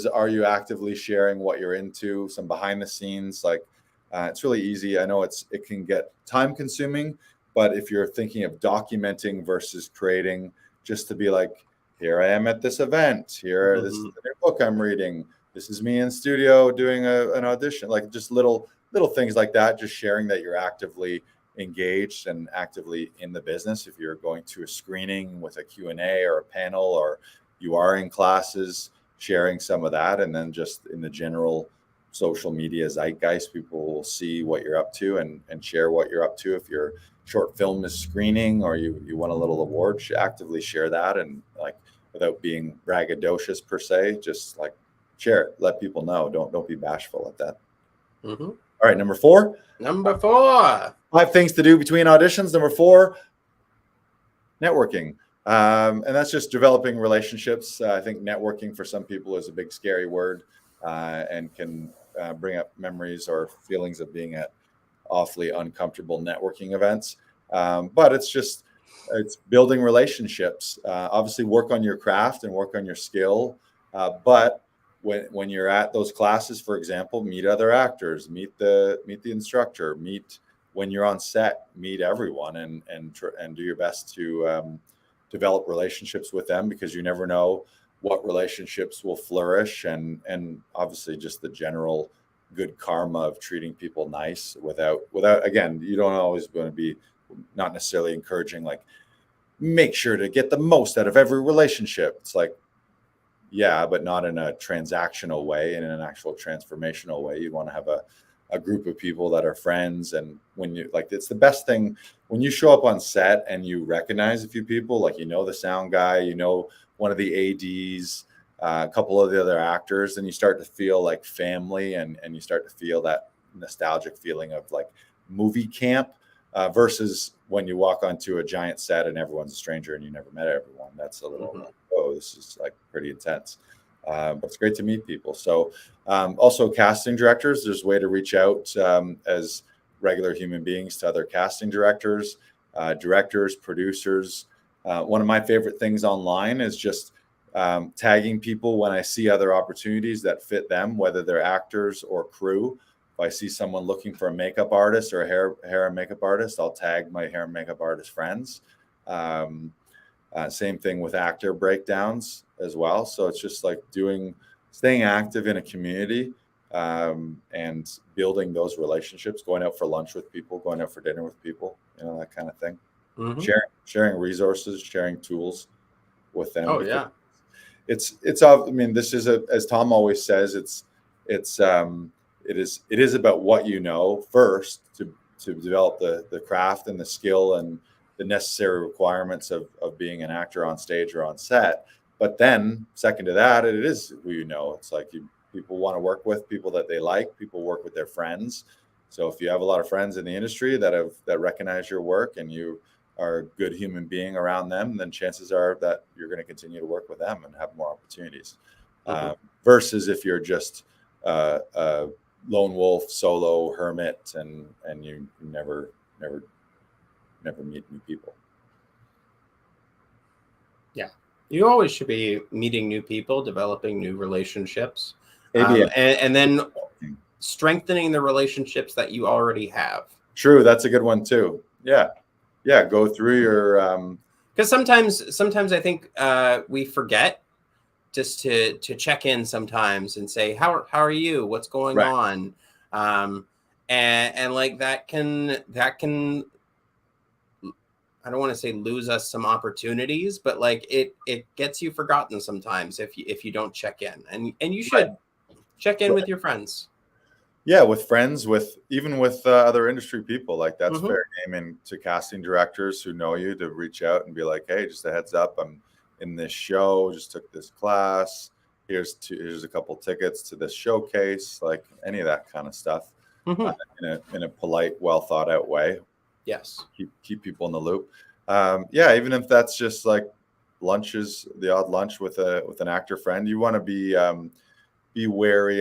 are you actively sharing what you're into? Some behind the scenes, like it's really easy. I know it can get time consuming, but if you're thinking of documenting versus creating, just to be like, here I am at this event. This is the new book I'm reading. This is me in studio doing an audition. Like just little things like that. Just sharing that you're actively engaged and actively in the business. If you're going to a screening with a Q&A or a panel, or you are in classes, sharing some of that. And then just in the general social media zeitgeist, people will see what you're up to and share what you're up to. If your short film is screening, or you won a little award, actively share that, and like, without being braggadocious per se, just like share it, let people know. Don't be bashful at that. All right, number 4. 5 things to do between auditions. Number 4, networking. And that's just developing relationships. I think networking for some people is a big scary word, and can bring up memories or feelings of being at awfully uncomfortable networking events. But it's building relationships. Obviously work on your craft and work on your skill. But when you're at those classes, for example, meet other actors, meet the instructor, when you're on set, meet everyone, and do your best to develop relationships with them, because you never know what relationships will flourish, and obviously just the general good karma of treating people nice without again, you don't always want to be not necessarily encouraging like make sure to get the most out of every relationship. It's like, yeah, but not in a transactional way, in an actual transformational way. You want to have a group of people that are friends. And when you like, it's the best thing when you show up on set and you recognize a few people, like, the sound guy, one of the ADs, a couple of the other actors, and you start to feel like family, and you start to feel that nostalgic feeling of like movie camp, versus when you walk onto a giant set and everyone's a stranger and you never met everyone. That's a little like, oh, this is like pretty intense. But it's great to meet people. So also casting directors, there's a way to reach out as regular human beings to other casting directors, directors, producers. One of my favorite things online is just tagging people when I see other opportunities that fit them, whether they're actors or crew. If I see someone looking for a makeup artist or a hair and makeup artist, I'll tag my hair and makeup artist friends. Same thing with actor breakdowns as well. So it's just like staying active in a community, and building those relationships, going out for lunch with people, going out for dinner with people, that kind of thing. Sharing resources, sharing tools with them. Oh yeah. It's I mean, this is as Tom always says, it is about what you know first to develop the craft and the skill and the necessary requirements of being an actor on stage or on set. But then second to that, it is who you know. It's like people want to work with people that they like, people work with their friends. So if you have a lot of friends in the industry that recognize your work and you are a good human being around them, then chances are that you're going to continue to work with them and have more opportunities. Versus if you're just a lone wolf, solo hermit, and you never meet new people. Yeah, you always should be meeting new people, developing new relationships, and then strengthening the relationships that you already have. True, that's a good one too. Yeah, go through your because sometimes I think we forget just to check in sometimes and say how are you, what's going on, and like that can I don't want to say lose us some opportunities, but like it gets you forgotten sometimes if you don't check in, and you should check in with your friends. Yeah, with friends, even with other industry people. Like that's fair game. And to casting directors who know you, to reach out and be like, hey, just a heads up, I'm in this show, just took this class. Here's a couple tickets to this showcase, like any of that kind of stuff, in a polite, well thought out way. Yes. Keep people in the loop. Even if that's just like lunches, the odd lunch with an actor friend, you want to be wary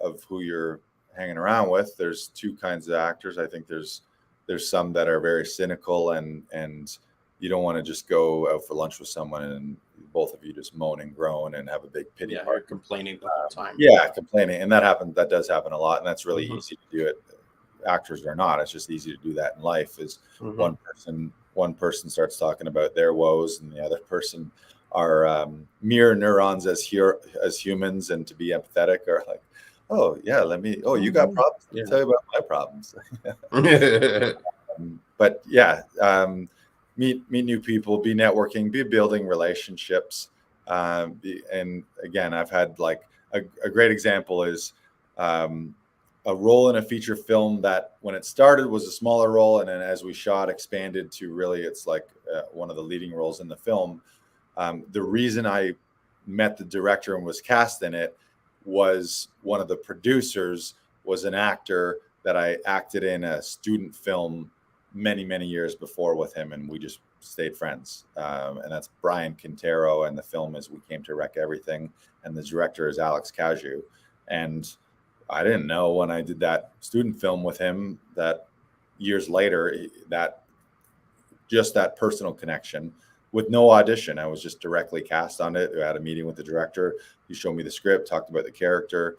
of who you're hanging around with. There's two kinds of actors. I think there's some that are very cynical, and you don't want to just go out for lunch with someone and both of you just moan and groan and have a big pity party. Complaining the whole time. Complaining. And that does happen a lot. And that's really easy to do it. Actors are not. It's just easy to do that in life. Is one person starts talking about their woes and the other person are mirror neurons as humans, and to be empathetic are like, oh yeah, you got problems. Let me tell you about my problems. But yeah, meet new people, be networking, be building relationships. And again, I've had like a great example is a role in a feature film that when it started was a smaller role, and then as we shot, expanded to really it's like one of the leading roles in the film. The reason I met the director and was cast in it was one of the producers was an actor that I acted in a student film many years before with him, and we just stayed friends. And that's Brian Quintero, and the film is We Came to Wreck Everything, and the director is Alex Caju. And I didn't know when I did that student film with him that years later, that personal connection with no audition. I was just directly cast on it. I had a meeting with the director. He showed me the script, talked about the character,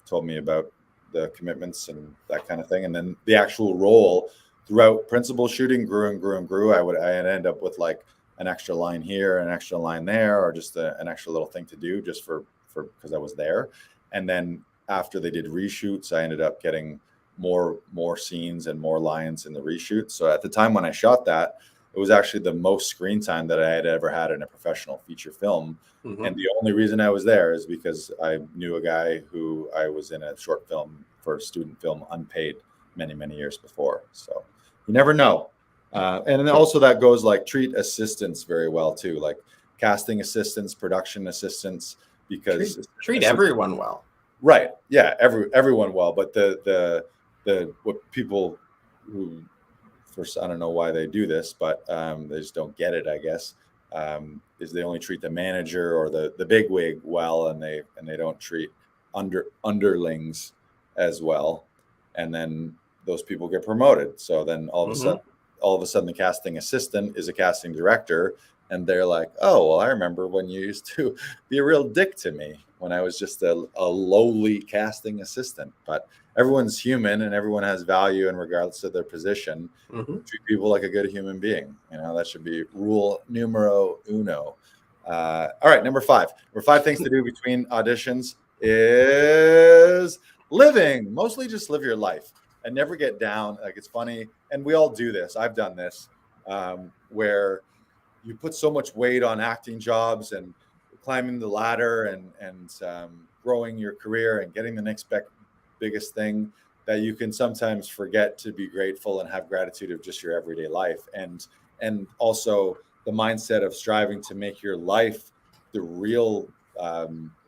told me about the commitments and that kind of thing. And then the actual role throughout principal shooting grew and grew and grew. I'd end up with like an extra line here, an extra line there, or just an extra little thing to do just for because I was there. And then after they did reshoots, I ended up getting more scenes and more lines in the reshoots. So at the time when I shot that, it was actually the most screen time that I had ever had in a professional feature film. Mm-hmm. And the only reason I was there is because I knew a guy who I was in a short film for student film unpaid many, many years before. So you never know. And then also that goes like treat assistants very well too, like casting assistants, production assistants, because treat everyone well. Right. Yeah. Everyone well, but the what people who first, I don't know why they do this, but they just don't get it, I guess. Is they only treat the manager or the big wig well, and they don't treat underlings as well, and then those people get promoted. So then all of a sudden the casting assistant is a casting director, and they're like, oh, well, I remember when you used to be a real dick to me when I was just a lowly casting assistant. But everyone's human and everyone has value, and regardless of their position, treat people like a good human being. You know, that should be rule numero uno. All right, number 5. Number 5 things to do between auditions is living. Mostly just live your life and never get down. Like, it's funny, and we all do this. I've done this, where you put so much weight on acting jobs and climbing the ladder and growing your career and getting the next biggest thing, that you can sometimes forget to be grateful and have gratitude of just your everyday life. And also the mindset of striving to make your life the real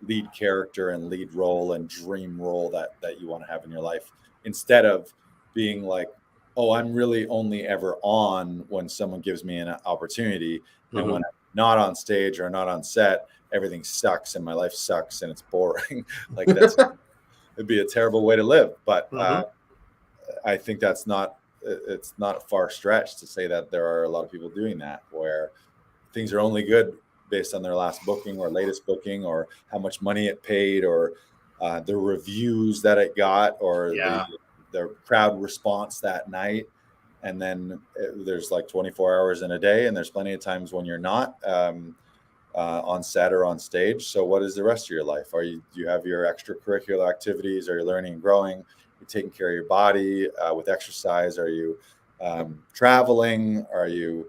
lead character and lead role and dream role that you want to have in your life, instead of being like, oh, I'm really only ever on when someone gives me an opportunity. And when I'm not on stage or not on set, everything sucks and my life sucks and it's boring. Like, it'd be a terrible way to live. But I think it's not a far stretch to say that there are a lot of people doing that, where things are only good based on their last booking or latest booking, or how much money it paid, or the reviews that it got, or the crowd response that night. And then there's like 24 hours in a day, and there's plenty of times when you're not on set or on stage. So what is the rest of your life? Do you have your extracurricular activities? Are you learning and growing? Are you taking care of your body with exercise? Are you traveling? Are you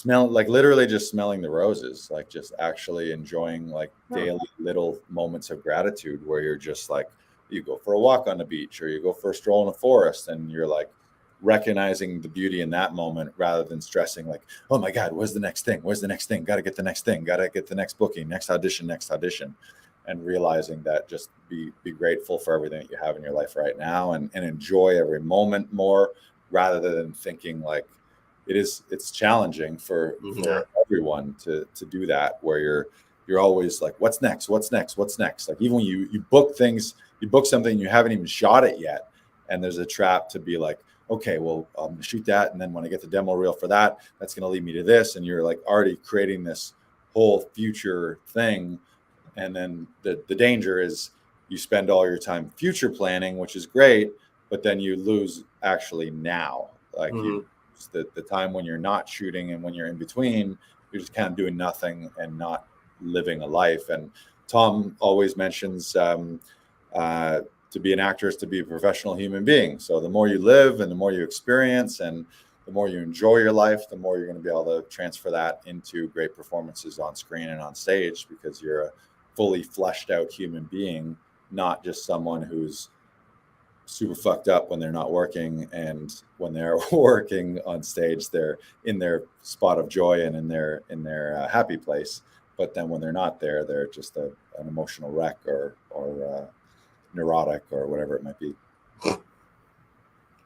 literally just smelling the roses, like just actually enjoying like daily little moments of gratitude, where you're just like, you go for a walk on the beach, or you go for a stroll in a forest, and you're like recognizing the beauty in that moment, rather than stressing like, oh my God, where's the next thing? Got to get the next thing. Got to get the next booking, next audition. And realizing that just be grateful for everything that you have in your life right now, and enjoy every moment more, rather than thinking like it's challenging for everyone to do that, where you're always like, what's next? Like, even when you book things, you book something, you haven't even shot it yet, and there's a trap to be like, okay, well, I'm gonna shoot that, and then when I get the demo reel for that, that's gonna lead me to this, and you're like already creating this whole future thing. And then the danger is you spend all your time future planning, which is great, but then you lose actually now. Like, the time when you're not shooting and when you're in between, you're just kind of doing nothing and not living a life. And Tom always mentions to be an actor is to be a professional human being. So the more you live and the more you experience and the more you enjoy your life, the more you're going to be able to transfer that into great performances on screen and on stage, because you're a fully fleshed out human being, not just someone who's super fucked up when they're not working, and when they're working on stage, they're in their spot of joy and in their happy place. But then when they're not there, they're just an emotional wreck or neurotic or whatever it might be.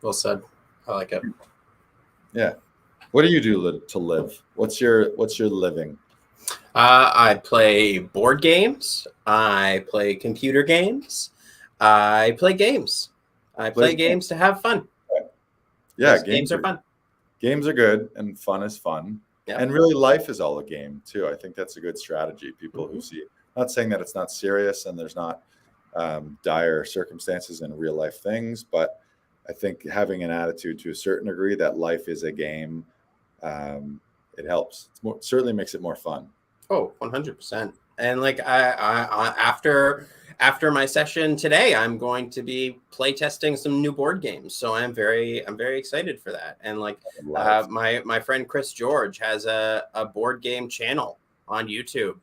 Well said. I like it. Yeah. What do you do to live? What's your living? I play board games. I play computer games. I play games. I play games to have fun. Yeah, games are fun. Games are good, and fun is fun. Yep. And really, life is all a game too. I think that's a good strategy. People who see, not saying that it's not serious and there's not dire circumstances in real life things, but I think having an attitude to a certain degree that life is a game, it helps. Certainly makes it more fun. Oh, 100%. And like I after my session today, I'm going to be playtesting some new board games. So I'm very excited for that. And like my friend Chris George has a board game channel on YouTube.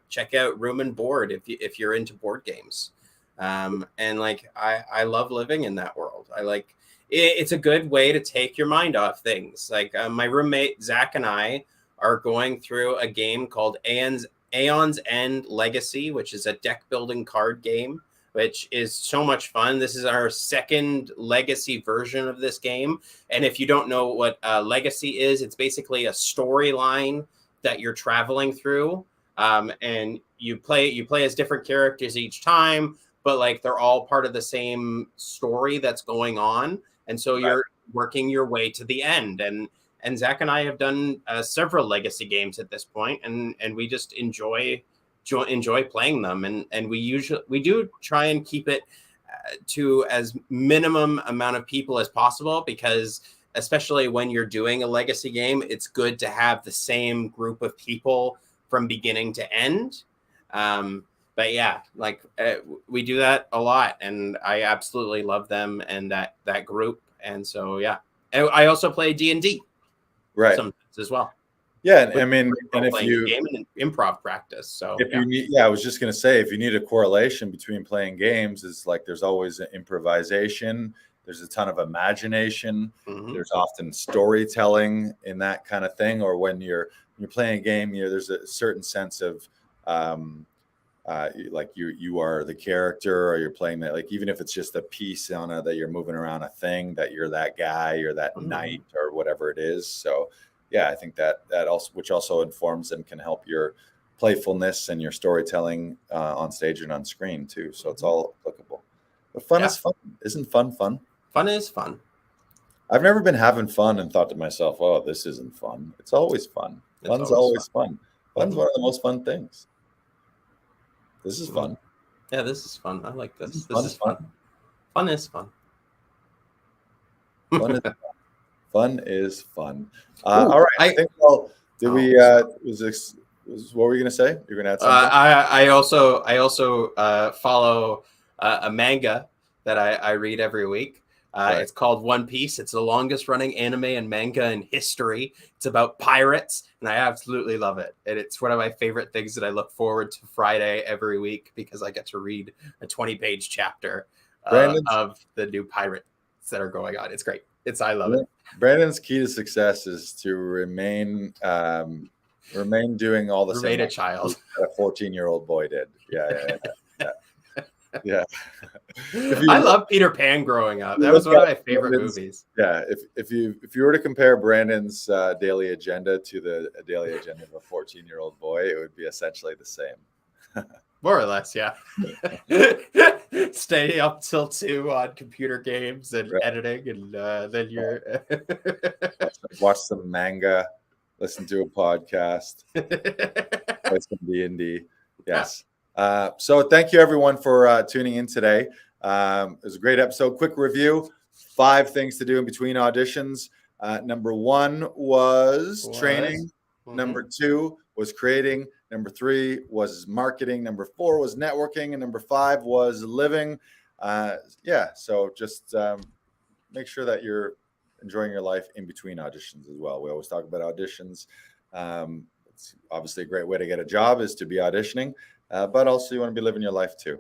Check out Room and Board if you're into board games. And like I love living in that world. I like it's a good way to take your mind off things. Like my roommate Zach and I are going through a game called Aeon's End Legacy, which is a deck building card game, which is so much fun. This is our second legacy version of this game. And if you don't know what legacy is, it's basically a storyline that you're traveling through. And you play as different characters each time, but like they're all part of the same story that's going on. And so you're working your way to the end. And Zach and I have done several legacy games at this point, and we just enjoy playing them. And we do try and keep it to as minimum amount of people as possible, because especially when you're doing a legacy game, it's good to have the same group of people from beginning to end. But yeah, like we do that a lot, and I absolutely love them and that group. And so yeah, I also play D&D. Right. Sometimes as well. Yeah, and I mean, and if you game and improv practice, so if you need, I was just going to say, if you need a correlation between playing games, it's like there's always an improvisation. There's a ton of imagination. Mm-hmm. There's often storytelling in that kind of thing. Or when you're playing a game, there's a certain sense of like you are the character, or you're playing that, like even if it's just a piece on that you're moving around a thing, that you're that guy or that knight or whatever it is. So yeah, I think that also, which also informs and can help your playfulness and your storytelling on stage and on screen too. So it's all applicable. But fun is fun. Isn't fun fun? Fun is fun. I've never been having fun and thought to myself, oh, this isn't fun. It's always fun. Fun's always fun. Fun's one of the most fun things. This is fun. Yeah, this is fun. I like this. This is fun. Fun is fun. Fun is fun. All right. I think. Well, did we? Was what were you going to say? You're going to add something. I also follow a manga that I read every week. It's called One Piece. It's the longest running anime and manga in history. It's about pirates, and I absolutely love it. And it's one of my favorite things that I look forward to Friday every week, because I get to read a 20-page chapter of the new pirates that are going on. It's great. I love it. Brandon's key to success is to remain doing all the same. Remain a child. A 14-year-old boy did. Yeah. I love Peter Pan growing up. That was one of my favorite movies. Yeah. If you were to compare Brandon's daily agenda to the daily agenda of a 14-year-old boy, it would be essentially the same. More or less, yeah. Stay up till 2 on computer games and editing, and then you're watch some manga, listen to a podcast, play some D&D. Yes. So thank you everyone for tuning in today. It was a great episode. Quick review: 5 things to do in between auditions. Number 1 was training. Number 2 was creating. Number 3 was marketing. Number 4 was networking. And number 5 was living. So just make sure that you're enjoying your life in between auditions as well. We always talk about auditions. It's obviously a great way to get a job is to be auditioning, but also you want to be living your life too.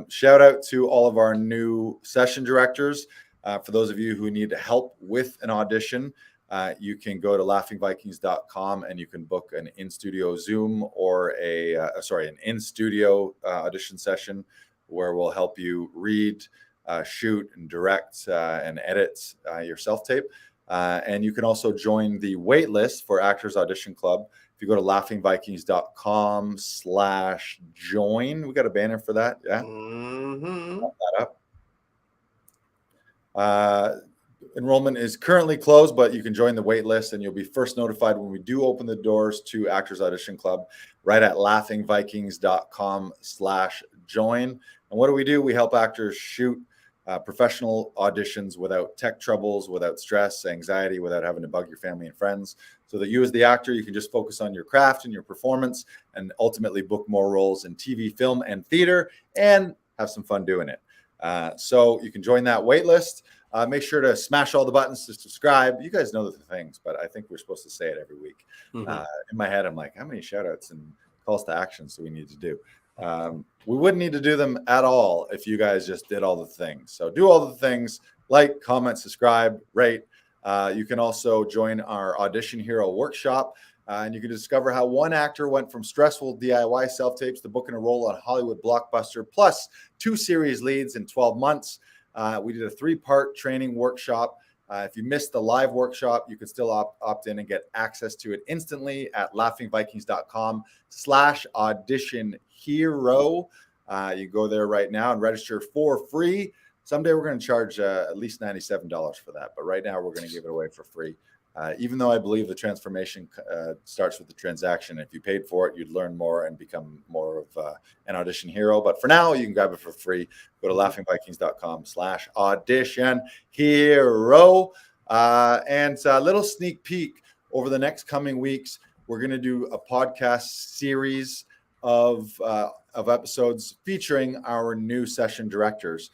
Shout out to all of our new session directors. For those of you who need help with an audition, you can go to laughingvikings.com and you can book an in-studio Zoom or an in-studio audition session where we'll help you read, shoot, and direct and edit your self-tape. And you can also join the wait list for Actors Audition Club. If you go to laughingvikings.com/join, we got a banner for that. Yeah. Pop that up. Enrollment is currently closed, but you can join the wait list and you'll be first notified when we do open the doors to Actors Audition Club right at laughingvikings.com/join. And what do? We help actors shoot professional auditions without tech troubles, without stress, anxiety, without having to bug your family and friends, so that you as the actor, you can just focus on your craft and your performance and ultimately book more roles in TV, film, and theater and have some fun doing it. So you can join that wait list. Make sure to smash all the buttons to subscribe. You guys know the things, but I think we're supposed to say it every week. In my head, I'm like, how many shout outs and calls to actions do we need to do? We wouldn't need to do them at all if you guys just did all the things. So do all the things, like, comment, subscribe, rate. You can also join our Audition Hero workshop, and you can discover how one actor went from stressful DIY self-tapes to booking a role on Hollywood blockbuster, plus 2 series leads in 12 months. We did a 3-part training workshop. If you missed the live workshop, you can still opt in and get access to it instantly at laughingvikings.com/auditionhero. You go there right now and register for free. Someday we're going to charge at least $97 for that, but right now we're going to give it away for free. Even though I believe the transformation starts with the transaction. If you paid for it, you'd learn more and become more of an audition hero. But for now, you can grab it for free. Go to laughingvikings.com/auditionhero. And a little sneak peek over the next coming weeks, we're going to do a podcast series of episodes featuring our new session directors.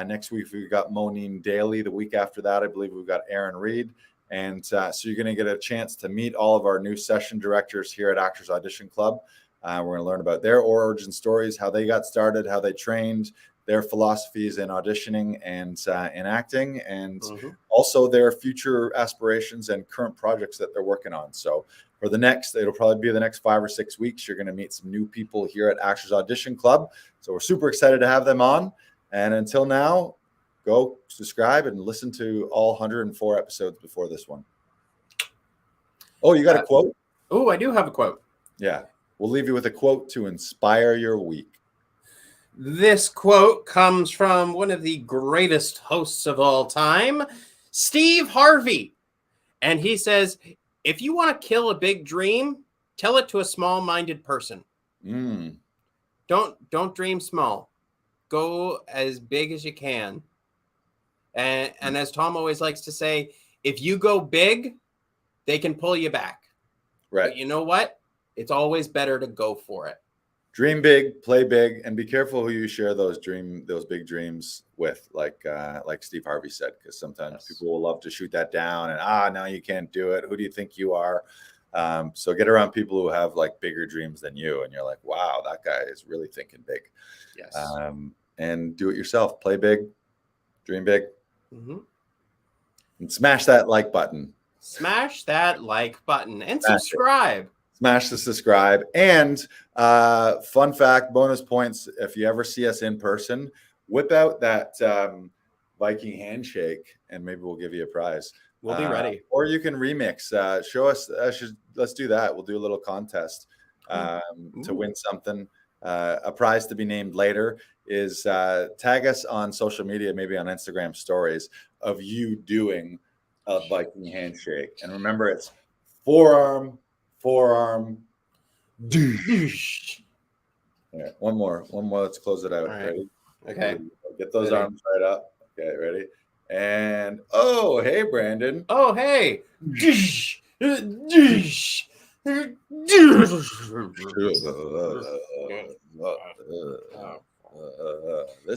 Next week, we've got Moneen Daly. The week after that, I believe we've got Aaron Reed. And so you're going to get a chance to meet all of our new session directors here at Actors Audition Club. We're going to learn about their origin stories, how they got started, how they trained, their philosophies in auditioning and in acting, and also their future aspirations and current projects that they're working on. So for it'll probably be the next 5 or 6 weeks, you're going to meet some new people here at Actors Audition Club. So we're super excited to have them on. And until now, go subscribe and listen to all 104 episodes before this one. Oh, you got a quote? Oh, I do have a quote. Yeah. We'll leave you with a quote to inspire your week. This quote comes from one of the greatest hosts of all time, Steve Harvey. And he says, if you want to kill a big dream, tell it to a small-minded person. Don't dream small. Go as big as you can. And as Tom always likes to say, if you go big, they can pull you back. Right. But you know what? It's always better to go for it. Dream big, play big, and be careful who you share those big dreams with, like Steve Harvey said, because sometimes people will love to shoot that down and now you can't do it. Who do you think you are? So get around people who have like bigger dreams than you, and you're like, wow, that guy is really thinking big. Yes. And do it yourself. Play big, dream big. And smash that like button. Smash that like button and subscribe. Smash the subscribe. And fun fact, bonus points, if you ever see us in person, whip out that Viking handshake and maybe we'll give you a prize. We'll be ready. Or you can remix. Show us. Let's do that. We'll do a little contest to win something. A prize to be named later is tag us on social media, maybe on Instagram stories, of you doing a Viking handshake. And remember, it's forearm, douche. Yeah, one more. Let's close it out. All right. Ready? Okay. Get those arms right up. Okay, ready? And oh, hey, Brandon. Oh, hey. Douche. Douche. This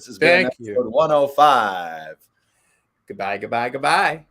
has been episode 105. Goodbye.